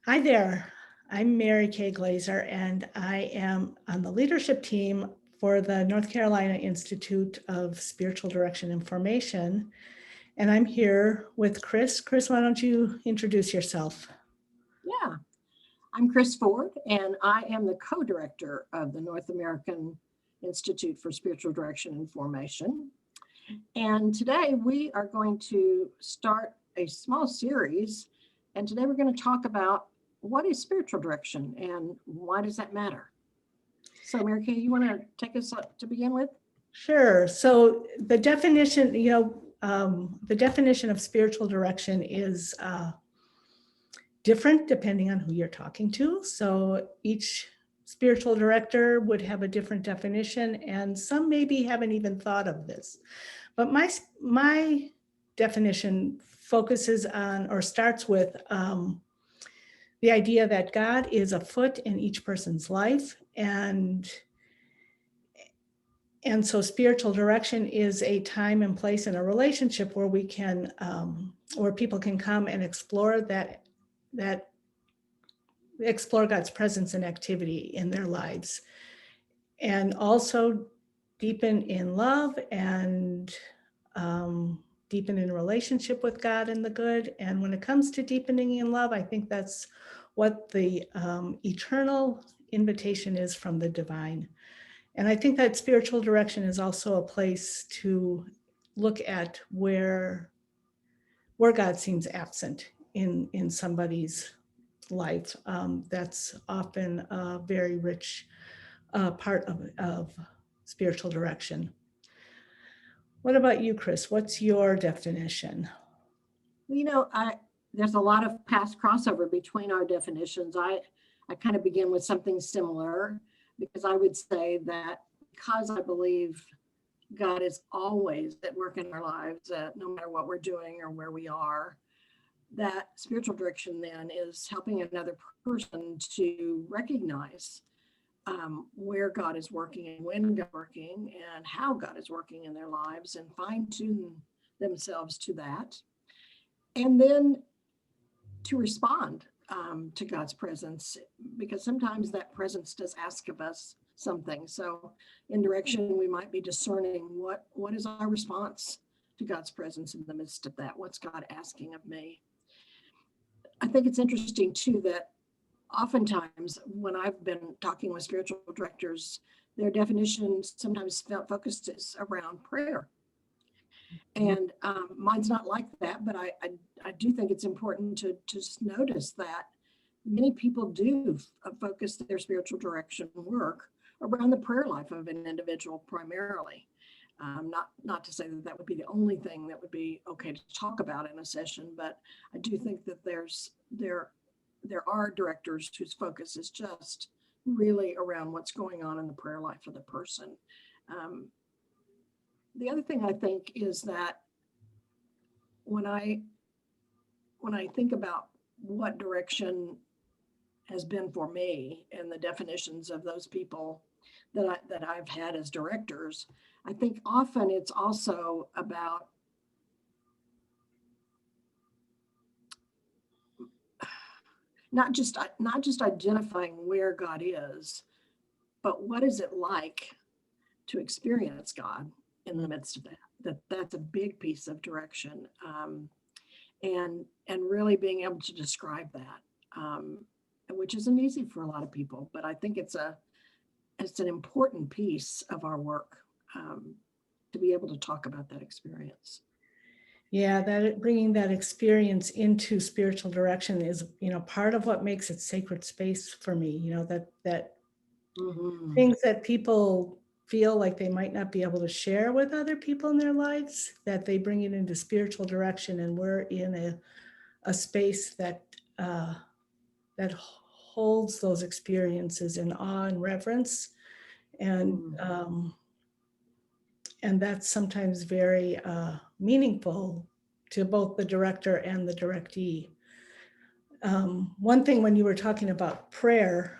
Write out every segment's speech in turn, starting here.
Hi there. I'm Mary Kay Glazer, and I am on the leadership team for the North Carolina Institute of Spiritual Direction and Formation. And I'm here with Chris. Chris, why don't you introduce yourself? Yeah, I'm Chris Ford, and I am the co-director of the North American Institute for Spiritual Direction and Formation. And today we are going to start a small series. And today we're going to talk about what is spiritual direction and why does that matter? So Mary Kay, you want to take us up to begin with? Sure. So the definition, the definition of spiritual direction is different depending on who you're talking to. So each spiritual director would have a different definition, and some maybe haven't even thought of this. But my definition focuses on or starts with the idea that God is afoot in each person's life, and so spiritual direction is a time and place in a relationship where we can where people can come and explore explore God's presence and activity in their lives, and also deepen in love and deepen in relationship with God and the good. And when it comes to deepening in love, I think that's what the eternal invitation is from the divine. And I think that spiritual direction is also a place to look at where God seems absent in somebody's life. That's often a very rich part of spiritual direction. What about you, Chris? What's your definition? There's a lot of past crossover between our definitions. I kind of begin with something similar because I would say that because I believe God is always at work in our lives, no matter what we're doing or where we are, that spiritual direction then is helping another person to recognize where God is working and when God is working and how God is working in their lives and fine tune themselves to that. And then to respond to God's presence, because sometimes that presence does ask of us something. So in direction, we might be discerning what is our response to God's presence in the midst of that? What's God asking of me? I think it's interesting too that oftentimes when I've been talking with spiritual directors, their definition sometimes focused around prayer. And mine's not like that, but I do think it's important to just notice that many people do focus their spiritual direction work around the prayer life of an individual primarily. Not to say that that would be the only thing that would be okay to talk about in a session, but I do think that there are directors whose focus is just really around what's going on in the prayer life of the person. The other thing I think is that when I think about what direction has been for me and the definitions of those people that I've had as directors, I think often it's also about not just identifying where God is, but what is it like to experience God in the midst of that. That's a big piece of direction, and really being able to describe that, which isn't easy for a lot of people. But I think it's an important piece of our work, to be able to talk about that experience. Yeah, that bringing that experience into spiritual direction is, part of what makes it sacred space for me. That Mm-hmm. things that people feel like they might not be able to share with other people in their lives, that they bring it into spiritual direction, and we're in a space that that holds those experiences in awe and reverence, and and that's sometimes very meaningful to both the director and the directee. One thing, when you were talking about prayer,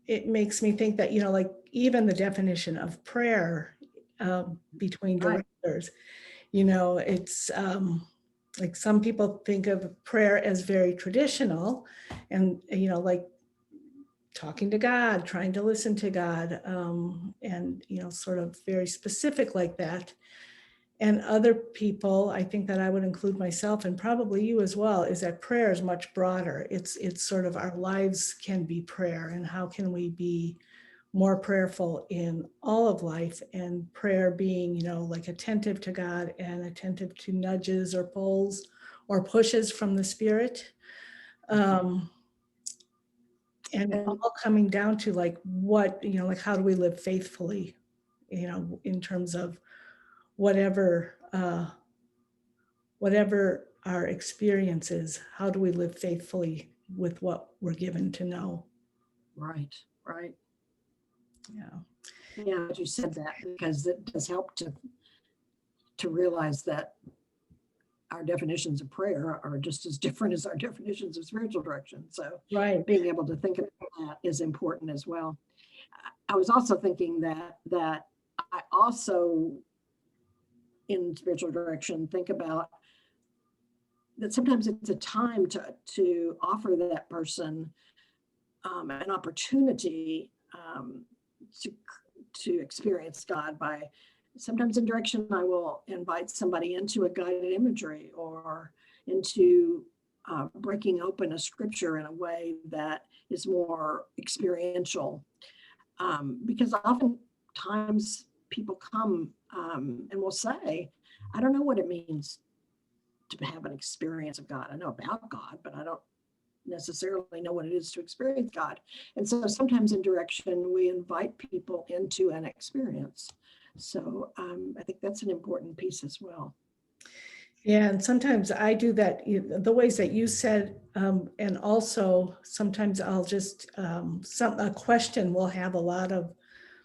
it makes me think that, like even the definition of prayer between Right. directors, it's like some people think of prayer as very traditional and, like talking to God, trying to listen to God, and, sort of very specific like that. And other people, I think that I would include myself and probably you as well, is that prayer is much broader. It's sort of our lives can be prayer, and how can we be more prayerful in all of life, and prayer being, like attentive to God and attentive to nudges or pulls or pushes from the Spirit. And all coming down to like what, like how do we live faithfully, in terms of whatever our experience is, how do we live faithfully with what we're given to know? Right, right. Yeah. Yeah, you said that because it does help to realize that our definitions of prayer are just as different as our definitions of spiritual direction. So Right. being able to think about that is important as well. I was also thinking that I also, in spiritual direction, think about that sometimes it's a time to offer that person an opportunity to to experience God by sometimes in direction. I will invite somebody into a guided imagery or into breaking open a scripture in a way that is more experiential. Because oftentimes people come and will say, I don't know what it means to have an experience of God. I know about God, but I don't necessarily know what it is to experience God. And so sometimes in direction, we invite people into an experience. So I think that's an important piece as well. Yeah, and sometimes I do that, the ways that you said, and also sometimes I'll just, a question will have a lot of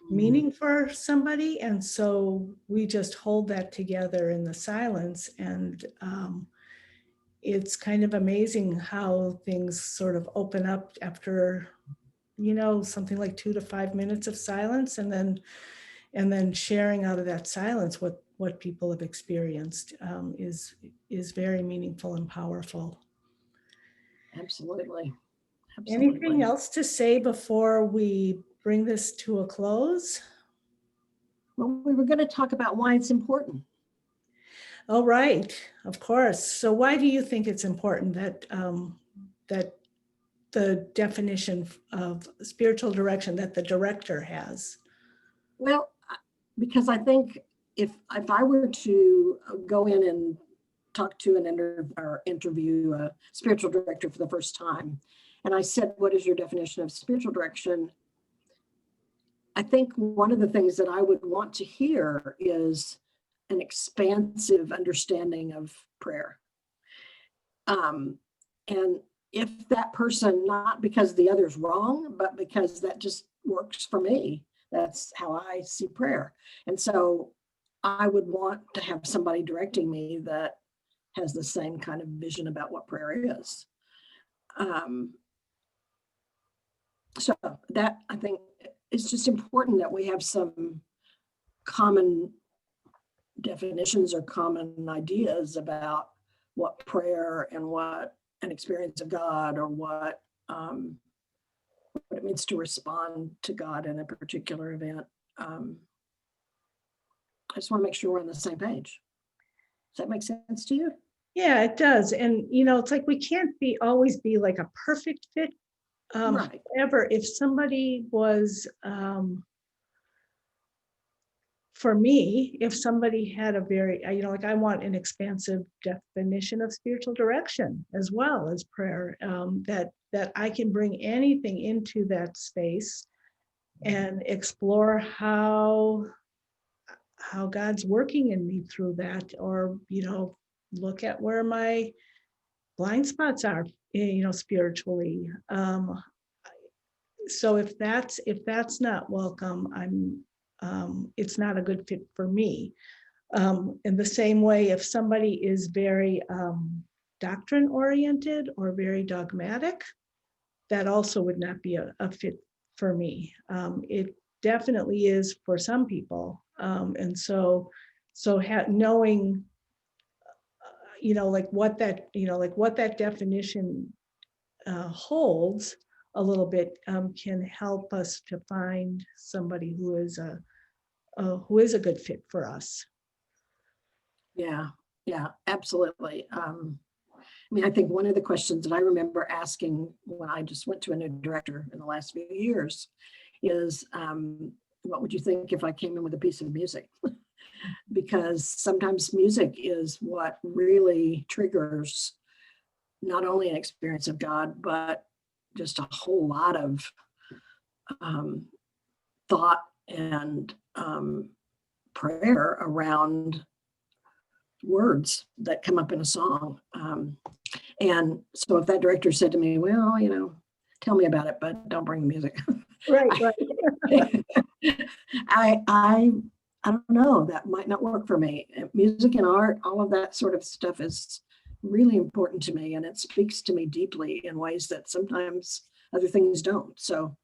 meaning for somebody. And so we just hold that together in the silence. And it's kind of amazing how things sort of open up after, something like 2 to 5 minutes of silence, and then sharing out of that silence what people have experienced, is very meaningful and powerful. Absolutely. Anything Absolutely. else to say before we bring this to a close? Well, we were going to talk about why it's important. Oh, right, of course. So why do you think it's important that that the definition of spiritual direction that the director has? Well, because I think if I were to go in and talk to or interview a spiritual director for the first time, and I said, "What is your definition of spiritual direction?" I think one of the things that I would want to hear is an expansive understanding of prayer. And if that person, not because the other's wrong, but because that just works for me, that's how I see prayer. And so I would want to have somebody directing me that has the same kind of vision about what prayer is. Um, so that I think it's just important that we have some common definitions or common ideas about what prayer and what an experience of God, or what it means to respond to God in a particular event. I just want to make sure we're on the same page. Does that make sense to you? Yeah, it does. And it's like we can't always be like a perfect fit. Right. However, if somebody was, for me, if somebody had a very, like I want an expansive definition of spiritual direction as well as prayer, that I can bring anything into that space and explore how God's working in me through that, or look at where my blind spots are, spiritually. So if that's not welcome, it's not a good fit for me. In the same way, if somebody is very doctrine oriented or very dogmatic, that also would not be a fit for me. It definitely is for some people. And so knowing, like what that, like what that definition holds a little bit, can help us to find somebody who is a good fit for us. Yeah, yeah, absolutely. I mean, I think one of the questions that I remember asking when I just went to a new director in the last few years is, what would you think if I came in with a piece of music? Because sometimes music is what really triggers not only an experience of God, but just a whole lot of thought and prayer around words that come up in a song. And so if that director said to me, well, tell me about it, but don't bring the music. Right, right. I don't know, that might not work for me. Music and art, all of that sort of stuff is really important to me, and it speaks to me deeply in ways that sometimes other things don't. So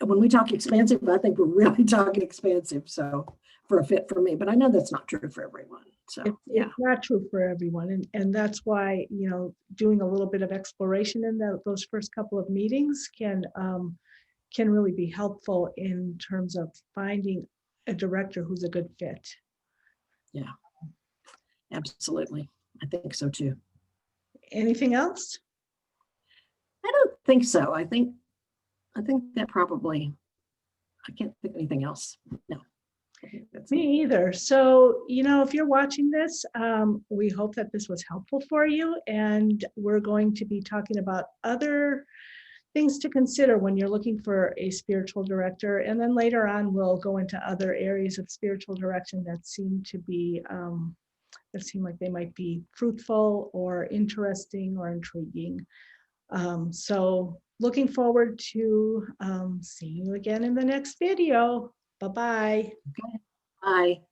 when we talk expansive, I think we're really talking expansive. So for a fit for me, but I know that's not true for everyone. So yeah, It's not true for everyone. And that's why, doing a little bit of exploration in those first couple of meetings can really be helpful in terms of finding a director who's a good fit. yeah, absolutely. I think so too. Anything else? I don't think so. I think that probably, I can't think of anything else. No. Me either. So, if you're watching this, we hope that this was helpful for you. And we're going to be talking about other things to consider when you're looking for a spiritual director. And then later on, we'll go into other areas of spiritual direction that seem like they might be fruitful or interesting or intriguing. So looking forward to seeing you again in the next video. Bye-bye. Bye.